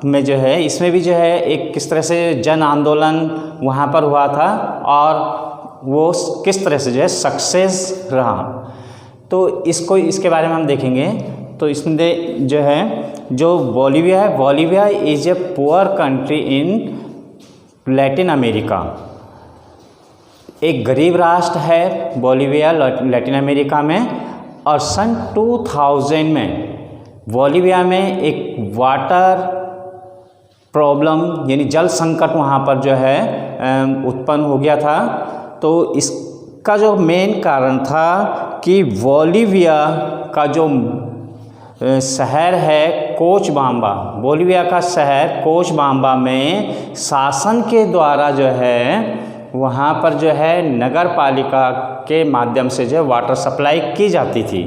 में जो है इसमें भी जो है एक किस तरह से जन आंदोलन वहाँ पर हुआ था और वो किस तरह से जो है सक्सेस रहा। तो इसके बारे में हम देखेंगे। तो इसमें जो है जो बोलीविया है, Bolivia is a poor country in Latin America. एक गरीब राष्ट्र है बोलीविया लैटिन अमेरिका में। और सन 2000 में बोलीविया में एक वाटर प्रॉब्लम यानी जल संकट वहाँ पर जो है उत्पन्न हो गया था। तो इसका जो मेन कारण था कि बोलीविया का जो शहर है कोचबाम्बा, बोलीविया का शहर कोचबाम्बा में शासन के द्वारा जो है वहाँ पर जो है नगर पालिका के माध्यम से जो वाटर सप्लाई की जाती थी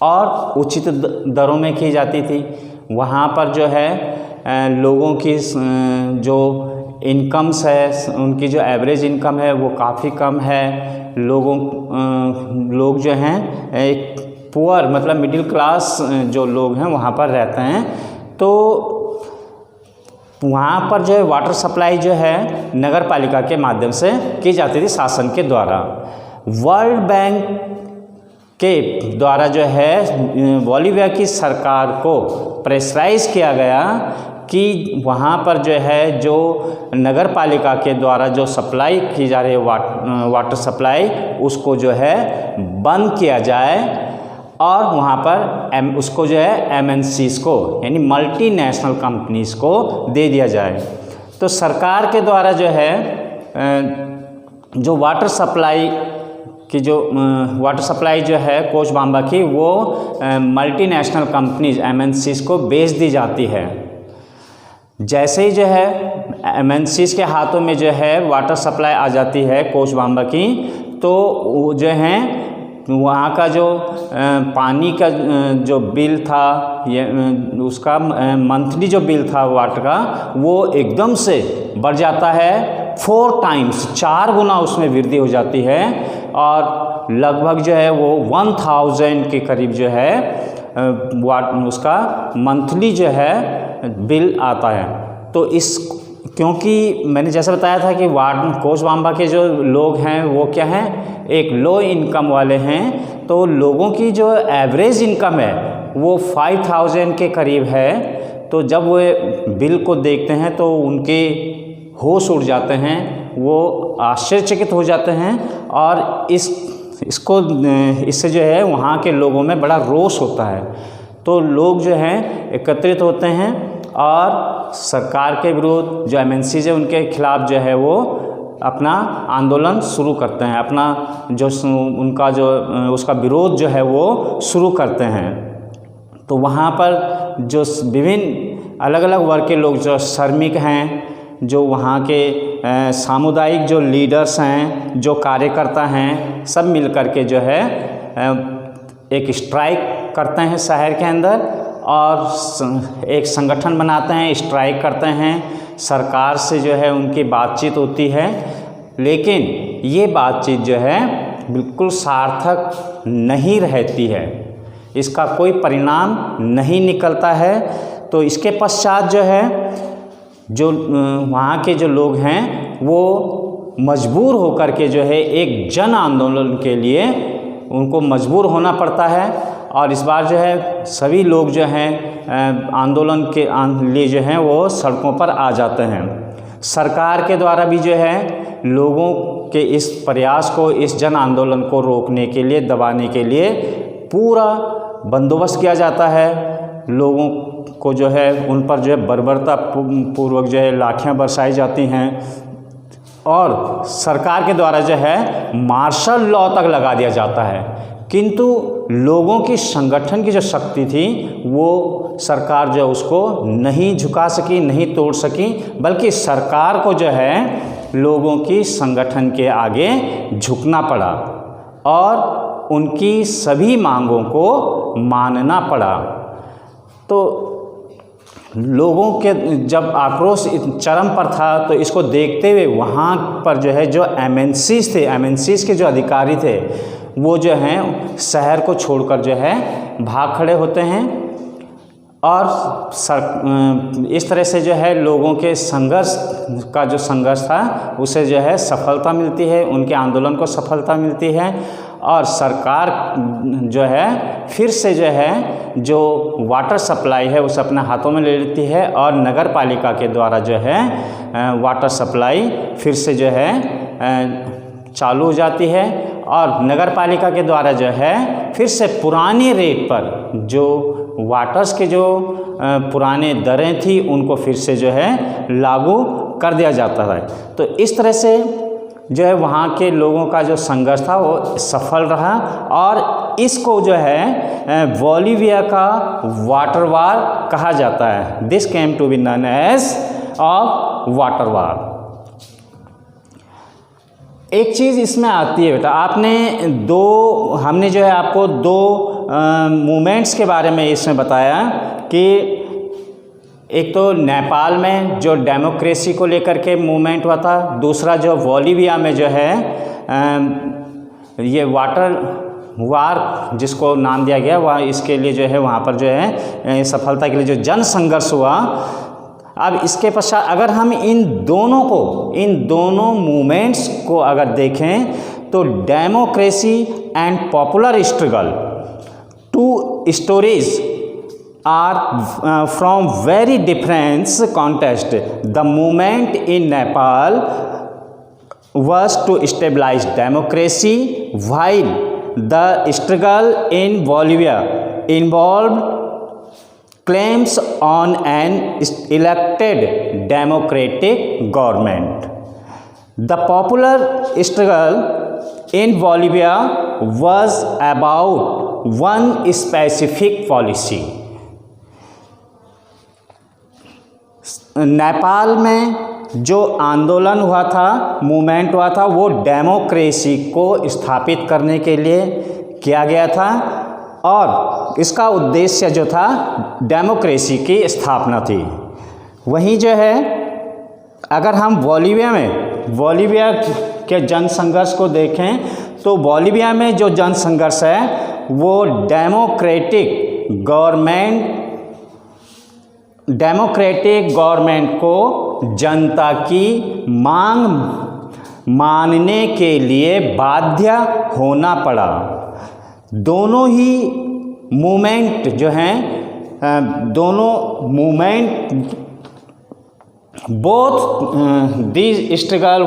और उचित दरों में की जाती थी। वहाँ पर जो है लोगों की जो इनकम्स है, उनकी जो एवरेज इनकम है वो काफ़ी कम है। लोग जो हैं एक पुअर मतलब मिडिल क्लास जो लोग हैं वहाँ पर रहते हैं। तो वहाँ पर जो है वाटर सप्लाई जो है नगर पालिका के माध्यम से की जाती थी शासन के द्वारा। वर्ल्ड बैंक के द्वारा जो है बोलीविया की सरकार को प्रेशराइज किया गया कि वहाँ पर जो है जो नगर पालिका के द्वारा जो सप्लाई की जा रही है वाटर सप्लाई उसको जो है बंद किया जाए और वहाँ पर उसको जो है MNCs को यानी मल्टीनेशनल कंपनीज़ को दे दिया जाए। तो सरकार के द्वारा जो है जो वाटर सप्लाई जो है कोचबाम्बा की वो मल्टीनेशनल कंपनीज MNCs को बेच दी जाती है। जैसे ही जो है MNCs के हाथों में जो है वाटर सप्लाई आ जाती है कोचबाम्बा की, तो वो जो है वहाँ का जो पानी का जो बिल था उसका मंथली जो बिल था वाटर का वो एकदम से बढ़ जाता है 4 टाइम्स, 4 गुना उसमें वृद्धि हो जाती है और लगभग जो है वो 1000 के करीब जो है उसका मंथली जो है बिल आता है। तो क्योंकि मैंने जैसा बताया था कि कोचबाम्बा के जो लोग हैं वो क्या हैं, एक लो इनकम वाले हैं। तो लोगों की जो एवरेज इनकम है वो 5000 के करीब है। तो जब वो बिल को देखते हैं तो उनके होश उड़ जाते हैं, वो आश्चर्यचकित हो जाते हैं और इससे जो है वहाँ के लोगों में बड़ा रोष होता है। तो लोग जो हैं एकत्रित होते हैं और सरकार के विरुद्ध जो MNCs है उनके खिलाफ जो है वो अपना आंदोलन शुरू करते हैं, अपना जो उनका जो उसका विरोध जो है वो शुरू करते हैं। तो वहाँ पर जो विभिन्न अलग अलग वर्ग के लोग जो श्रमिक हैं, जो वहाँ के सामुदायिक जो लीडर्स हैं, जो कार्यकर्ता हैं, सब मिल कर के जो है एक स्ट्राइक करते हैं शहर के अंदर और एक संगठन बनाते हैं, स्ट्राइक करते हैं। सरकार से जो है उनकी बातचीत होती है, लेकिन ये बातचीत जो है बिल्कुल सार्थक नहीं रहती है, इसका कोई परिणाम नहीं निकलता है। तो इसके पश्चात जो है जो वहाँ के जो लोग हैं वो मजबूर होकर के जो है एक जन आंदोलन के लिए उनको मजबूर होना पड़ता है। और इस बार जो है सभी लोग जो हैं आंदोलन के लिए जो हैं वो सड़कों पर आ जाते हैं। सरकार के द्वारा भी जो है लोगों के इस प्रयास को, इस जन आंदोलन को रोकने के लिए, दबाने के लिए पूरा बंदोबस्त किया जाता है। लोगों को जो है उन पर जो है बर्बरता पूर्वक जो है लाठियाँ बरसाई जाती हैं और सरकार के द्वारा जो है मार्शल लॉ तक लगा दिया जाता है। किंतु लोगों की संगठन की जो शक्ति थी वो सरकार जो है उसको नहीं झुका सकी, नहीं तोड़ सकी, बल्कि सरकार को जो है लोगों की संगठन के आगे झुकना पड़ा और उनकी सभी मांगों को मानना पड़ा। तो लोगों के जब आक्रोश चरम पर था तो इसको देखते हुए वहाँ पर जो है जो MNCs थे, MNCs के जो अधिकारी थे वो जो हैं शहर को छोड़कर जो है भाग खड़े होते हैं और इस तरह से जो है लोगों के संघर्ष का जो संघर्ष था उसे जो है सफलता मिलती है, उनके आंदोलन को सफलता मिलती है और सरकार जो है फिर से जो है जो वाटर सप्लाई है उसे अपने हाथों में ले लेती है और नगर पालिका के द्वारा जो है वाटर सप्लाई फिर से जो है चालू हो जाती है और नगर पालिका के द्वारा जो है फिर से पुराने रेट पर जो वाटर्स के जो पुराने दरें थी उनको फिर से जो है लागू कर दिया जाता है। तो इस तरह से जो है वहाँ के लोगों का जो संघर्ष था वो सफल रहा और इसको जो है बोलिविया का वाटर वार कहा जाता है। This came to be known as of water war. एक चीज़ इसमें आती है बेटा, हमने जो है आपको दो मूवमेंट्स के बारे में इसमें बताया कि एक तो नेपाल में जो डेमोक्रेसी को लेकर के मूवमेंट हुआ था, दूसरा जो बोलिविया में जो है ये वाटर वार जिसको नाम दिया गया वह इसके लिए जो है वहाँ पर जो है सफलता के लिए जो जन संघर्ष हुआ। अब इसके पश्चात अगर हम इन दोनों मूवमेंट्स को अगर देखें तो democracy and popular struggle, two stories are from very different context. The movement in Nepal was to stabilize democracy, while the struggle in Bolivia involved claims on an elected democratic government. The popular struggle in Bolivia was about one specific policy. Nepal में जो आंदोलन हुआ था, movement हुआ था, वो democracy को स्थापित करने के लिए किया गया था और इसका उद्देश्य जो था डेमोक्रेसी की स्थापना थी। वहीं जो है अगर हम बोलिविया के जनसंघर्ष को देखें तो बोलिविया में जो जनसंघर्ष है वो डेमोक्रेटिक गवर्नमेंट को जनता की मांग मानने के लिए बाध्य होना पड़ा। दोनों ही मूवमेंट जो हैं, बोथ दिस स्ट्रगल